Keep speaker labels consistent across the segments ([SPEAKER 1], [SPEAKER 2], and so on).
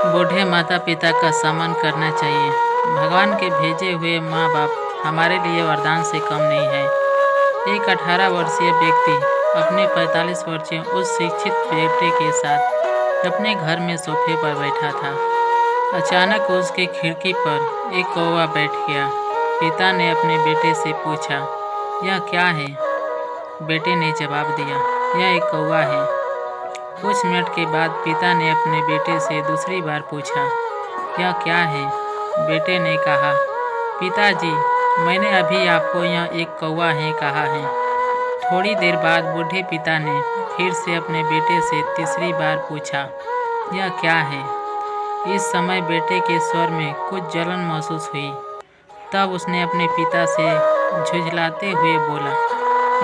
[SPEAKER 1] बूढ़े माता पिता का सम्मान करना चाहिए। भगवान के भेजे हुए माँ बाप हमारे लिए वरदान से कम नहीं है। एक 18 वर्षीय व्यक्ति अपने 45 वर्षीय उस शिक्षित बेटे के साथ अपने घर में सोफे पर बैठा था। अचानक उसके खिड़की पर एक कौवा बैठ गया। पिता ने अपने बेटे से पूछा, यह क्या है? बेटे ने जवाब दिया, यह एक कौवा है। कुछ मिनट के बाद पिता ने अपने बेटे से दूसरी बार पूछा, यह क्या है? बेटे ने कहा, पिताजी, मैंने अभी आपको यह एक कौवा है कहा है। थोड़ी देर बाद बूढ़े पिता ने फिर से अपने बेटे से तीसरी बार पूछा, यह क्या है? इस समय बेटे के स्वर में कुछ जलन महसूस हुई। तब उसने अपने पिता से झुंझलाते हुए बोला,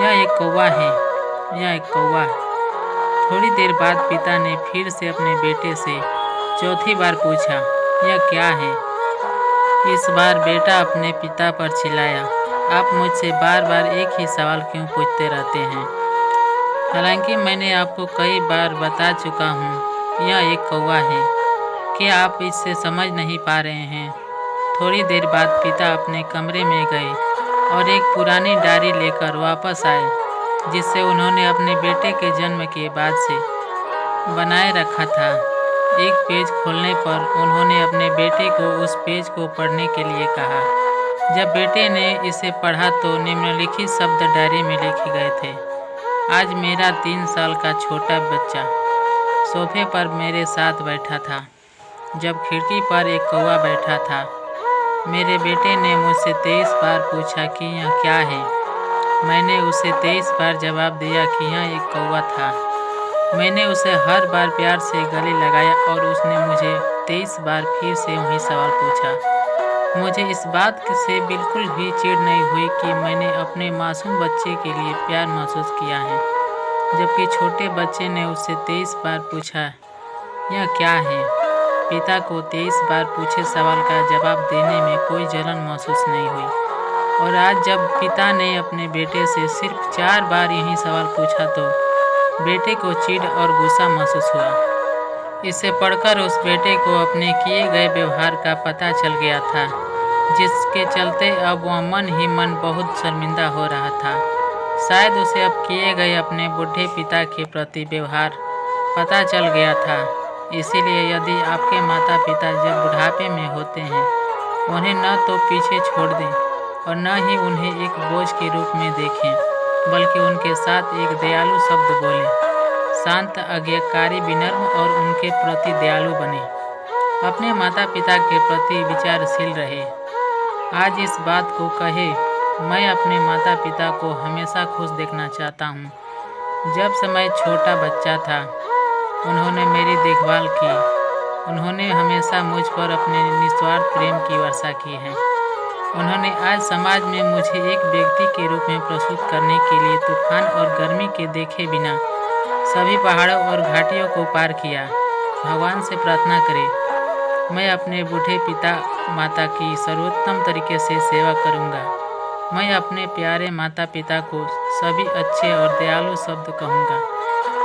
[SPEAKER 1] यह एक कौवा है, यह एक कौवा है। थोड़ी देर बाद पिता ने फिर से अपने बेटे से चौथी बार पूछा, यह क्या है? इस बार बेटा अपने पिता पर चिल्लाया, आप मुझसे बार बार एक ही सवाल क्यों पूछते रहते हैं? हालांकि मैंने आपको कई बार बता चुका हूँ, यह एक कौवा है। क्या आप इससे समझ नहीं पा रहे हैं? थोड़ी देर बाद पिता अपने कमरे में गए और एक पुरानी डायरी लेकर वापस आए, जिससे उन्होंने अपने बेटे के जन्म के बाद से बनाए रखा था। एक पेज खोलने पर उन्होंने अपने बेटे को उस पेज को पढ़ने के लिए कहा। जब बेटे ने इसे पढ़ा तो निम्नलिखित शब्द डायरी में लिखे गए थे, आज मेरा 3 साल का छोटा बच्चा सोफे पर मेरे साथ बैठा था, जब खिड़की पर एक कौवा बैठा था। मेरे बेटे ने मुझसे 23 बार पूछा कि यह क्या है। मैंने उसे 23 बार जवाब दिया कि यह एक कौवा था। मैंने उसे हर बार प्यार से गले लगाया और उसने मुझे 23 बार फिर से वही सवाल पूछा। मुझे इस बात से बिल्कुल भी चिढ़ नहीं हुई कि मैंने अपने मासूम बच्चे के लिए प्यार महसूस किया है, जबकि छोटे बच्चे ने उससे 23 बार पूछा, यह क्या है? पिता को 23 बार पूछे सवाल का जवाब देने में कोई जलन महसूस नहीं हुई। और आज जब पिता ने अपने बेटे से सिर्फ 4 बार यही सवाल पूछा तो बेटे को चिढ़ और गुस्सा महसूस हुआ। इसे पढ़कर उस बेटे को अपने किए गए व्यवहार का पता चल गया था, जिसके चलते अब वह मन ही मन बहुत शर्मिंदा हो रहा था। शायद उसे अब किए गए अपने बूढ़े पिता के प्रति व्यवहार पता चल गया था। इसीलिए यदि आपके माता पिता जब बुढ़ापे में होते हैं, उन्हें न तो पीछे छोड़ दें और न ही उन्हें एक बोझ के रूप में देखें, बल्कि उनके साथ एक दयालु शब्द बोलें। शांत, आज्ञाकारी, विनम्र और उनके प्रति दयालु बने। अपने माता पिता के प्रति विचारशील रहे। आज इस बात को कहे, मैं अपने माता पिता को हमेशा खुश देखना चाहता हूँ। जब से मैं छोटा बच्चा था, उन्होंने मेरी देखभाल की। उन्होंने हमेशा मुझ पर अपने निस्वार्थ प्रेम की वर्षा की है। उन्होंने आज समाज में मुझे एक व्यक्ति के रूप में प्रस्तुत करने के लिए तूफान और गर्मी के देखे बिना सभी पहाड़ों और घाटियों को पार किया। भगवान से प्रार्थना करें, मैं अपने बूढ़े पिता माता की सर्वोत्तम तरीके से सेवा करूंगा। मैं अपने प्यारे माता पिता को सभी अच्छे और दयालु शब्द कहूँगा,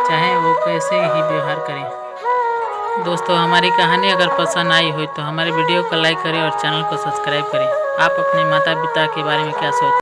[SPEAKER 1] चाहे वो कैसे ही व्यवहार करें। दोस्तों, हमारी कहानी अगर पसंद आई हो तो हमारे वीडियो को लाइक करें और चैनल को सब्सक्राइब करें। आप अपने माता पिता के बारे में क्या सोचते हैं?